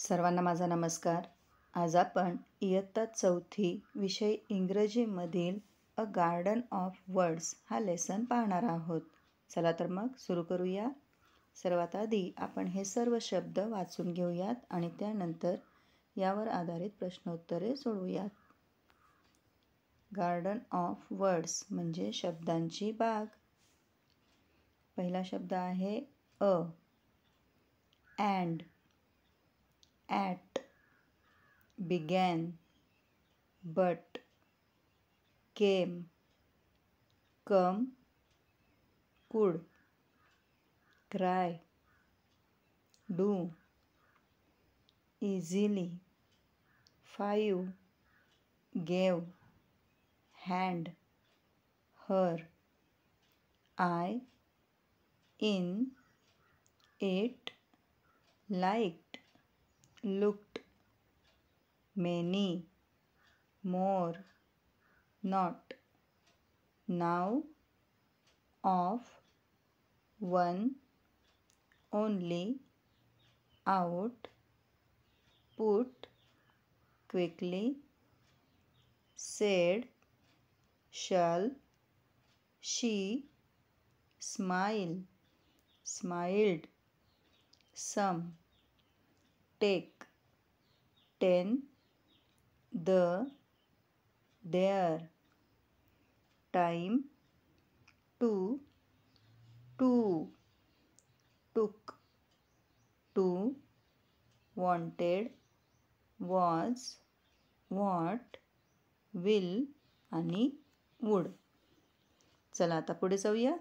सर्वांना माझा नमस्कार. आज आपण इयत्ता 4थी विषय इंग्रजीमधील अ गार्डन ऑफ वर्ड्स हा लेसन पाहणार आहोत. चला तर मग सुरू करूया. सर्वात आधी आपण हे सर्व शब्द वाचून घेऊयात आणि त्यानंतर यावर आधारित प्रश्नोत्तरे सोडवूयात. गार्डन ऑफ वर्ड्स म्हणजे शब्दांची बाग. पहिला शब्द आहे अ, and, at, began, but, came, come, could, cry, do, easily, 5, gave, hand, her, I, in, it, liked, looked, many, more, not, now, of, one, only, out, put, quickly, said, shall, she, smile, smiled, some, take, 10, the, there, time, to, took, to, wanted, was, what, will आणि would. चला आता पुढे जाऊया.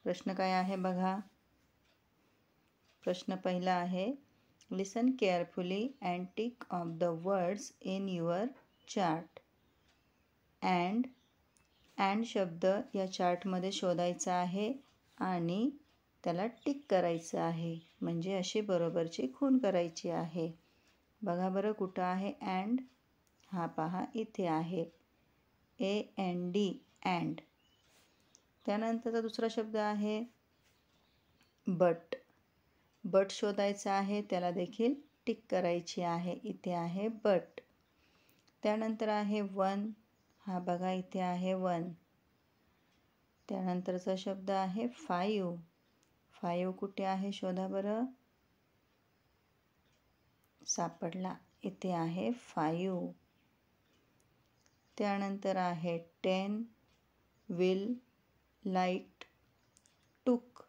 प्रश्न काय आहे बघा. प्रश्न पहिला आहे, listen carefully and tick off the words in your chart. And शब्द या चार्टमध्ये शोधायचा आहे आणि त्याला टिक करायचं आहे, म्हणजे अशी बरोबरची खूण करायची आहे. बघा बरं कुठं आहे अँड. हा पहा इथे आहे, AND, अँड. त्यानंतरचा दुसरा शब्द आहे बट. बट शोधायचा आहे, त्याला देखील टिक करायची आहे, इथे आहे बट. त्यानंतर आहे वन. हा बघा इथे आहे वन. त्यानंतरचा शब्द आहे 5. 5 कुठे आहे शोधा बरं. सापडला, इथे आहे 5. त्यानंतर आहे 10, will, light, took,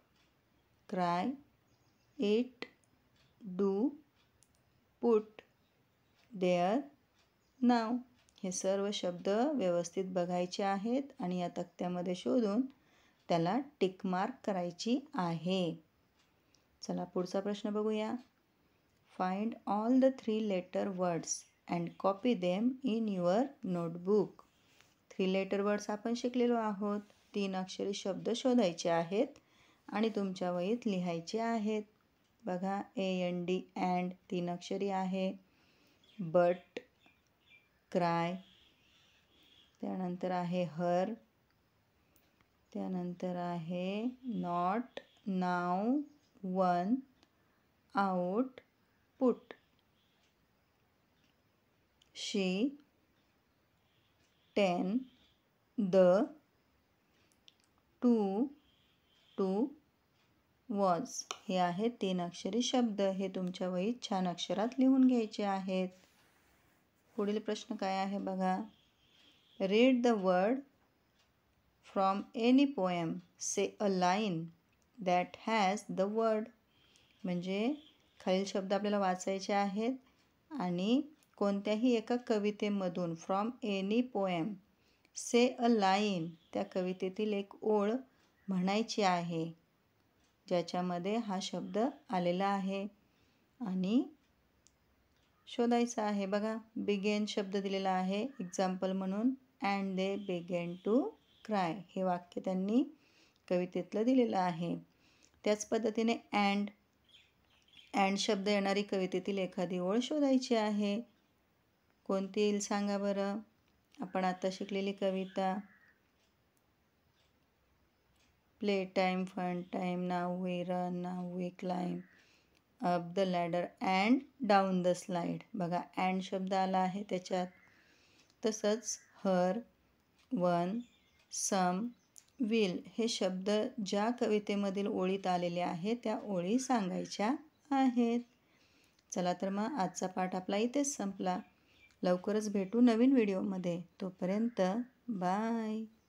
cry, eat, do, put, there, now. हे सर्व शब्द व्यवस्थित बघायचे आहेत आणि या तक्त्यामध्ये शोधून त्याला टिक मार्क करायची आहे. चला पुढचा प्रश्न बघूया. Find all the 3 letter words and copy them in your notebook. 3 letter words आपण शिकलेलो आहोत. 3 अक्षरी शब्द शोधायचे आहेत आणि तुमच्या वहीत लिहायचे आहेत. बघा AND, अँड 3 अक्षरी आहे. बट, क्राय, त्यानंतर आहे हर, त्यानंतर आहे not, now, one, out, put, she, 10, the, two, was. हे आहेत 3 अक्षरी शब्द. हे तुमच्या वहीत छान अक्षरात लिहून घ्यायचे आहेत. पुढील प्रश्न काय आहे बघा. Read the word from any poem. Say a line that has the word. म्हणजे खालील शब्द आपल्याला वाचायचे आहेत आणि कोणत्याही एका कवितेमधून from any poem say a line, त्या कवितेतील एक ओळ म्हणायची आहे ज्याच्यामध्ये हा शब्द आलेला आहे आणि शोधायचा आहे. बघा बिगेन शब्द दिलेला आहे एक्झाम्पल म्हणून. And they begin to cry, हे वाक्य त्यांनी कवितेतलं दिलेलं आहे. त्याच पद्धतीने अँड शब्द येणारी कवितेतील एखादी ओळ शोधायची आहे. कोणती येईल सांगा बरं. आपण आता शिकलेली कविता. Play time, fun time, now we run, now we climb, up the ladder and down the slide. बघा अँड शब्द आला आहे त्याच्यात. तसंच हर, वन, सम, विल हे शब्द ज्या कवितेमधील ओळीत आलेले आहेत त्या ओळी सांगायच्या आहेत. चला तर मग आजचा पाठ आपला इथेच संपला. लवकरच भेटू नवीन व्हिडिओमध्ये. तोपर्यंत बाय.